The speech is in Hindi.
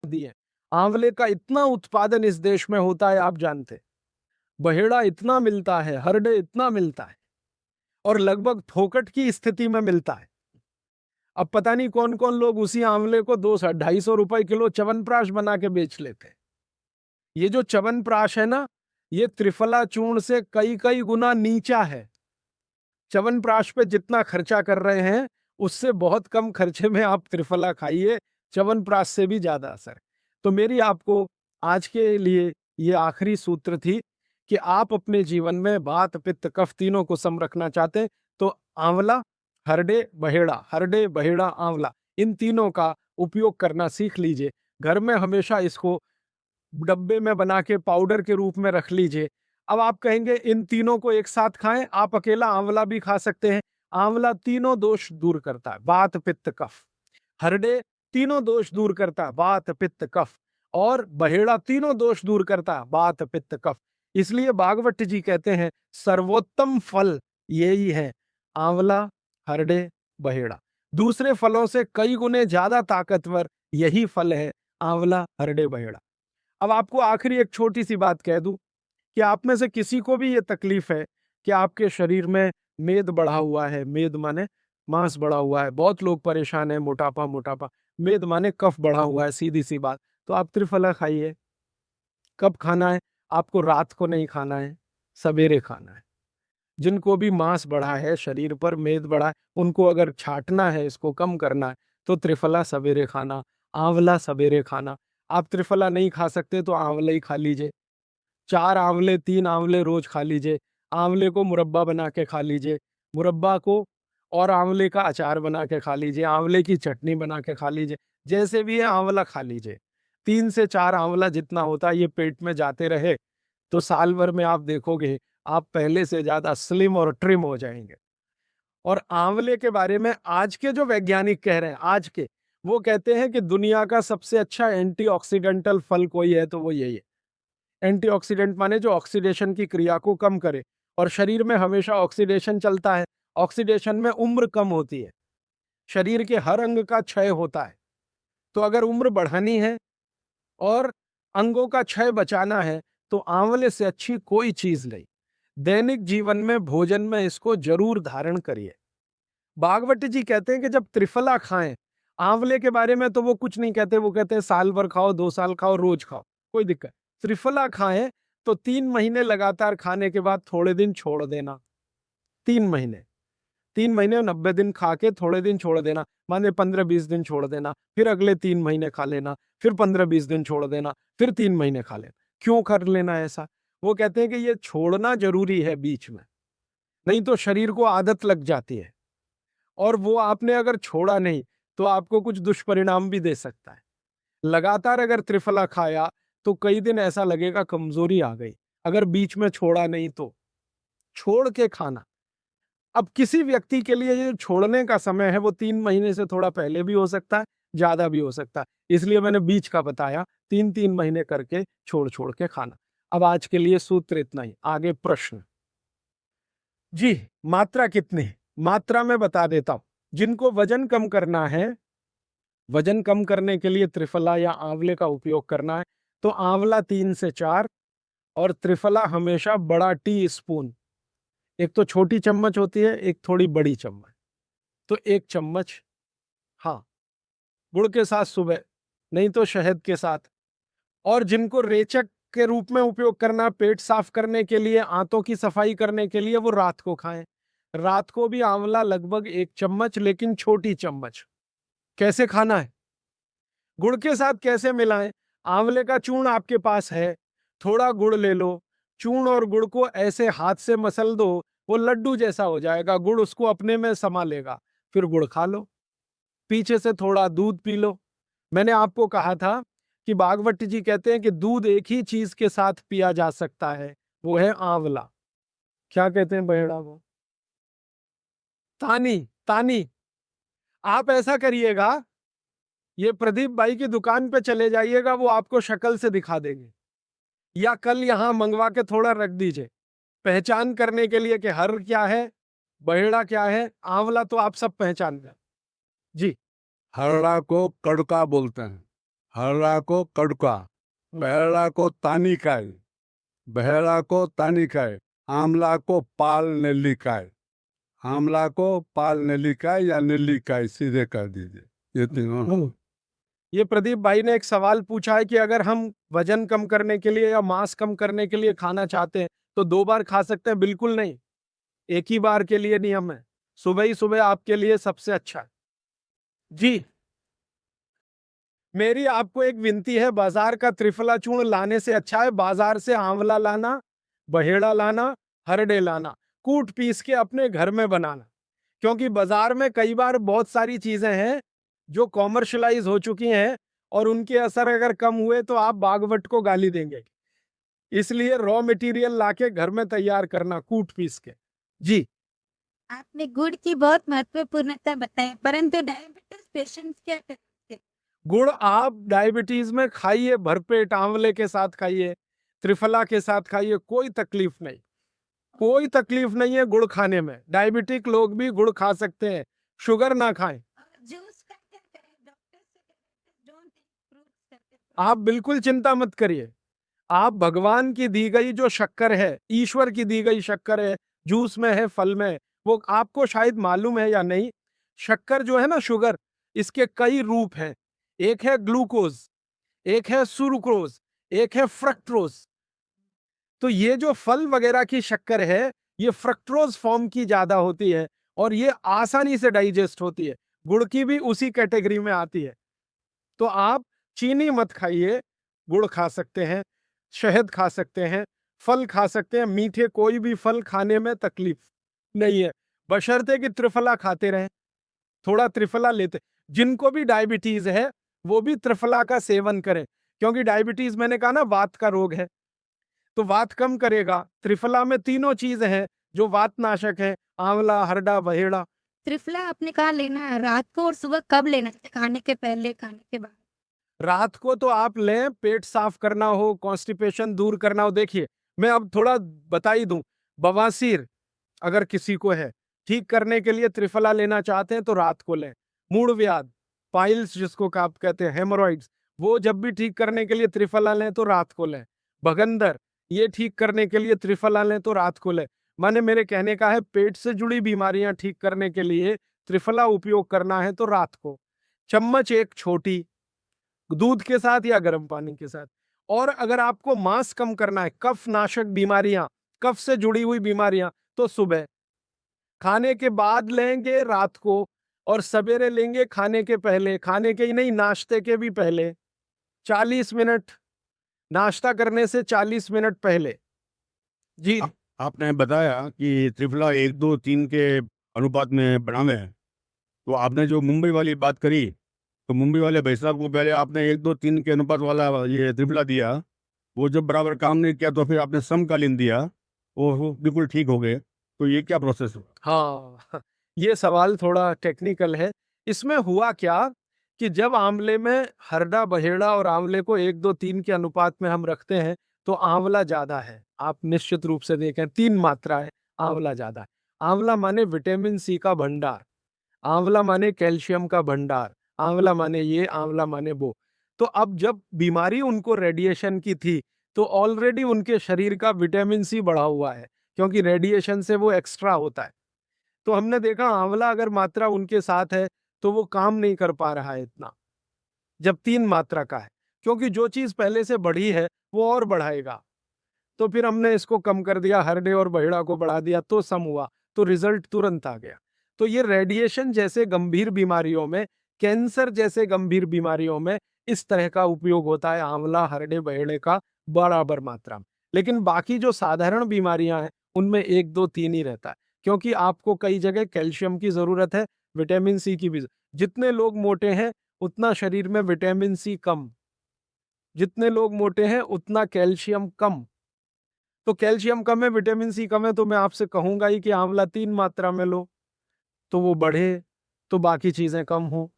दिए। आंवले का इतना उत्पादन इस देश में होता है, आप जानते। बहेड़ा इतना मिलता है, हरडे इतना मिलता है, और लगभग फोकट की स्थिति में मिलता है। अब पता नहीं कौन कौन लोग उसी आंवले को 200-250 रुपए किलो च्यवनप्राश बना के बेच लेते हैं। ये जो च्यवनप्राश है ना, ये त्रिफला चूर्ण से कई कई गुना नीचा है। च्यवनप्राश पे जितना खर्चा कर रहे हैं, उससे बहुत कम खर्चे में आप त्रिफला खाइए, च्यवनप्राश से भी ज्यादा असर है। तो मेरी आपको आज के लिए ये आखिरी सूत्र थी कि आप अपने जीवन में वात पित्त कफ तीनों को सम रखना चाहते हैं, तो आंवला, हरडे बहेड़ा आंवला, इन तीनों का उपयोग करना सीख लीजिए। घर में हमेशा इसको डब्बे में बना के पाउडर के रूप में रख लीजिए। अब आप कहेंगे इन तीनों को एक साथ खाएं, आप अकेला आंवला भी खा सकते हैं। आंवला तीनों दोष दूर करता है, वात पित्त कफ। हरडे तीनों दोष दूर करता है, वात पित्त कफ। और बहेड़ा तीनों दोष दूर करता है, वात पित्त कफ। इसलिए भागवत जी कहते हैं सर्वोत्तम फल यही है, आंवला, हरडे, बहेड़ा। दूसरे फलों से कई गुने ज्यादा ताकतवर यही फल है, आंवला, हरडे, बहेड़ा। अब आपको आखिरी एक छोटी सी बात कह दूं कि आप में से किसी को भी ये तकलीफ है कि आपके शरीर में मेद बढ़ा हुआ है, मेद माने मांस बढ़ा हुआ है, बहुत लोग परेशान है, मोटापा मोटापा, मेद माने कफ बढ़ा हुआ है, सीधी सी बात। तो आप त्रिफला खाइए। कब खाना है? आपको रात को नहीं खाना है, सवेरे खाना है। जिनको भी मांस बढ़ा है, शरीर पर मेद बढ़ा है, उनको अगर छाटना है, इसको कम करना है, तो त्रिफला सवेरे खाना, आंवला सवेरे खाना। आप त्रिफला नहीं खा सकते तो आंवला ही खा लीजिए। 4 आंवले, 3 आंवले रोज खा लीजिए। आंवले को मुरब्बा बना के खा लीजिए। मुरब्बा को और आंवले का अचार बना के खा लीजिए। आंवले की चटनी बना के खा लीजिए। जैसे भी है आंवला खा लीजिए। 3 से 4 आंवला जितना होता है, ये पेट में जाते रहे तो साल भर में आप देखोगे आप पहले से ज्यादा स्लिम और ट्रिम हो जाएंगे। और आंवले के बारे में आज के जो वैज्ञानिक कह रहे हैं, आज के, वो कहते हैं कि दुनिया का सबसे अच्छा एंटीऑक्सीडेंटल फल कोई है तो वो यही है। एंटीऑक्सीडेंट माने जो ऑक्सीडेशन की क्रिया को कम करे, और शरीर में हमेशा ऑक्सीडेशन चलता है। ऑक्सीडेशन में उम्र कम होती है, शरीर के हर अंग का क्षय होता है। तो अगर उम्र बढ़ानी है और अंगों का क्षय बचाना है, तो आंवले से अच्छी कोई चीज नहीं। दैनिक जीवन में भोजन में इसको जरूर धारण करिए। भागवत जी कहते हैं कि जब त्रिफला खाएं, आंवले के बारे में तो वो कुछ नहीं कहते, वो कहते हैं साल भर खाओ, 2 साल खाओ, रोज खाओ, कोई दिक्कत। त्रिफला खाएं तो 3 महीने लगातार खाने के बाद थोड़े दिन छोड़ देना। 3 महीने, 3 महीने 90 दिन खा के थोड़े दिन छोड़ देना, माने 15-20 दिन छोड़ देना, फिर अगले 3 महीने खा लेना, फिर 15-20 दिन छोड़ देना, फिर 3 महीने खा लेना। क्यों कर लेना ऐसा? वो कहते हैं कि ये छोड़ना जरूरी है बीच में, नहीं तो शरीर को आदत लग जाती है, और वो आपने अगर छोड़ा नहीं तो आपको कुछ दुष्परिणाम भी दे सकता है। लगातार अगर त्रिफला खाया तो कई दिन ऐसा लगेगा कमजोरी आ गई, अगर बीच में छोड़ा नहीं तो। छोड़ के खाना। अब किसी व्यक्ति के लिए ये छोड़ने का समय है वो 3 महीने से थोड़ा पहले भी हो सकता है, ज्यादा भी हो सकता है, इसलिए मैंने बीच का बताया। 3-3 महीने करके छोड़ छोड़ के खाना। अब आज के लिए सूत्र इतना ही, आगे प्रश्न। जी, मात्रा कितनी? मात्रा में बता देता हूं। जिनको वजन कम करना है, वजन कम करने के लिए त्रिफला या आंवले का उपयोग करना है, तो आंवला 3 से 4, और त्रिफला हमेशा बड़ा टी स्पून। एक तो छोटी चम्मच होती है, एक थोड़ी बड़ी चम्मच, तो 1 चम्मच। हाँ, गुड़ के साथ सुबह, नहीं तो शहद के साथ। और जिनको रेचक के रूप में उपयोग करना, पेट साफ करने के लिए, आंतों की सफाई करने के लिए, वो रात को खाएं। रात को भी आंवला लगभग 1 चम्मच, लेकिन छोटी चम्मच। कैसे खाना है? गुड़ के साथ कैसे मिलाएं? आंवले का चूर्ण आपके पास है, थोड़ा गुड़ ले लो, चूर्ण और गुड़ को ऐसे हाथ से मसल दो, वो लड्डू जैसा हो जाएगा, गुड़ उसको अपने में समा लेगा, फिर गुड़ खा लो। पीछे से थोड़ा दूध पी लो। मैंने आपको कहा था कि भागवत जी कहते हैं कि दूध एक ही चीज के साथ पिया जा सकता है, वो है आंवला। क्या कहते हैं बहेड़ा को? तानी। तानी। आप ऐसा करिएगा, ये प्रदीप भाई की दुकान पे चले जाइएगा, वो आपको शक्ल से दिखा देंगे, या कल यहाँ मंगवा के थोड़ा रख दीजिए, पहचान करने के लिए कि हर क्या है, बहेड़ा क्या है, आंवला तो आप सब पहचान गए। जी। हरड़ा को कड़का बोलते हैं। हरड़ा को कड़का, बहेड़ा को तानिकाय, बहेड़ा को तानिकाय, आंवला को पाल नेल्लिकाय, आंवला को पाल नेल्लिकाय या नेल्लिकाय सीधे कर दीजिए। ये तीनों। ये प्रदीप भाई ने एक सवाल पूछा है कि अगर हम वजन कम करने के लिए या मांस कम करने के लिए खाना चाहते हैं तो 2 बार खा सकते हैं? बिल्कुल नहीं, एक ही बार के लिए नियम है। सुबह ही सुबह आपके लिए सबसे अच्छा है। जी, मेरी आपको एक विनती है, बाजार का त्रिफला चूर्ण लाने से अच्छा है बाजार से आंवला लाना, बहेड़ा लाना, हरडे लाना, कूट पीस के अपने घर में बनाना। क्योंकि बाजार में कई बार बहुत सारी चीजें हैं जो कॉमर्शलाइज हो चुकी हैं और उनके असर अगर कम हुए तो आप बागवट को गाली देंगे। इसलिए रॉ मटेरियल लाके घर में तैयार करना कूट पीस के। जी, आपने गुड़ की बहुत महत्वपूर्णता बताई, परंतु डायबिटीज पेशेंट्स क्या करते हैं? गुड़ आप डायबिटीज में खाइए, भरपेट आंवले के साथ खाइए, त्रिफला के साथ खाइए, कोई तकलीफ नहीं, कोई तकलीफ नहीं है गुड़ खाने में। डायबिटिक लोग भी गुड़ खा सकते हैं, शुगर ना खाएं। जूस का क्या करें? डॉक्टर से डोंट इम्प्रूव करते। आप बिल्कुल चिंता मत करिए, आप भगवान की दी गई जो शक्कर है, ईश्वर की दी गई शक्कर है, जूस में है, फल में है, वो आपको शायद मालूम है या नहीं। शक्कर जो है ना, शुगर, इसके कई रूप हैं। एक है ग्लूकोज, एक है सुक्रोज, एक है फ्रक्टोज। तो ये जो फल वगैरह की शक्कर है, ये फ्रक्टोज फॉर्म की ज्यादा होती है और ये आसानी से डाइजेस्ट होती है। गुड़ की भी उसी कैटेगरी में आती है। तो आप चीनी मत खाइए, गुड़ खा सकते हैं, शहद खा सकते हैं, फल खा सकते हैं। मीठे कोई भी फल खाने में तकलीफ नहीं है, बशर्ते कि त्रिफला खाते रहें, थोड़ा त्रिफला लेते। जिनको भी डायबिटीज है वो भी त्रिफला का सेवन करें, क्योंकि डायबिटीज मैंने कहा ना वात का रोग है, तो वात कम करेगा। त्रिफला में तीनों चीज हैं जो वात नाशक है, आंवला, हरडा, बहेड़ा। त्रिफला आपने कहा लेना है रात को और सुबह कब लेना है? खाने के पहले, खाने के बाद? रात को तो आप लें, पेट साफ करना हो, कॉन्स्टिपेशन दूर करना हो। देखिए, मैं अब थोड़ा बता ही दूं, बवासीर अगर किसी को है, ठीक करने के लिए त्रिफला लेना चाहते हैं तो रात को लें। मूड व्याध, पाइल्स जिसको आप कहते हैं, हेमोरॉइड्स, वो जब भी ठीक करने के लिए त्रिफला लें तो रात को लें। भगंदर, ये ठीक करने के लिए त्रिफला लें तो रात को लें। माने मेरे कहने का है, पेट से जुड़ी बीमारियां ठीक करने के लिए त्रिफला उपयोग करना है तो रात को। चम्मच एक छोटी, दूध के साथ या गर्म पानी के साथ। और अगर आपको मांस कम करना है, कफ नाशक बीमारियां, कफ से जुड़ी हुई बीमारियां, तो सुबह खाने के बाद लेंगे, रात को, और सवेरे लेंगे खाने के पहले। खाने के ही नहीं, नाश्ते के भी पहले 40 मिनट, नाश्ता करने से 40 मिनट पहले। जी, आपने बताया कि त्रिफला 1-2-3 के अनुपात में बनावे हैं, तो आपने जो मुंबई वाली बात करी, तो मुंबई वाले भाई साहब को पहले आपने 1-2-3 के अनुपात वाला ये त्रिफला दिया, वो जब बराबर काम नहीं किया तो फिर आपने समकालीन दिया, वो बिल्कुल ठीक हो गए। तो ये क्या प्रोसेस हुआ? हाँ, ये सवाल थोड़ा टेक्निकल है। इसमें हुआ क्या कि जब आंवले में हरडा, बहेड़ा और आंवले को 1-2-3 के अनुपात में हम रखते हैं तो आंवला ज्यादा है। आप निश्चित रूप से देखें, 3 मात्रा है, आंवला ज्यादा है। आंवला माने विटामिन सी का भंडार, आंवला माने कैल्शियम का भंडार, आंवला माने ये, आंवला माने वो। तो अब जब बीमारी उनको रेडिएशन की थी तो ऑलरेडी उनके शरीर का विटामिन सी बढ़ा हुआ है, क्योंकि रेडिएशन से वो एक्स्ट्रा होता है। तो हमने देखा आंवला अगर मात्रा उनके साथ है तो वो काम नहीं कर पा रहा है इतना, जब 3 मात्रा का है, क्योंकि जो चीज पहले से बढ़ी है वो और बढ़ाएगा। तो फिर हमने इसको कम कर दिया, हरडे और बहेड़ा को बढ़ा दिया, तो सम हुआ, तो रिजल्ट तुरंत आ गया। तो ये रेडिएशन जैसे गंभीर बीमारियों में, कैंसर जैसे गंभीर बीमारियों में इस तरह का उपयोग होता है आंवला, हरडे, बहेड़े का बराबर मात्रा में। लेकिन बाकी जो साधारण बीमारियां हैं उनमें 1-2-3 ही रहता है, क्योंकि आपको कई जगह कैल्शियम की जरूरत है, विटामिन सी की भी। जितने लोग मोटे हैं उतना शरीर में विटामिन सी कम, जितने लोग मोटे हैं उतना कैल्शियम कम। तो कैल्शियम कम है, विटामिन सी कम है, तो मैं आपसे कहूंगा ही कि आंवला 3 मात्रा में लो, तो वो बढ़े, तो बाकी चीजें कम हो।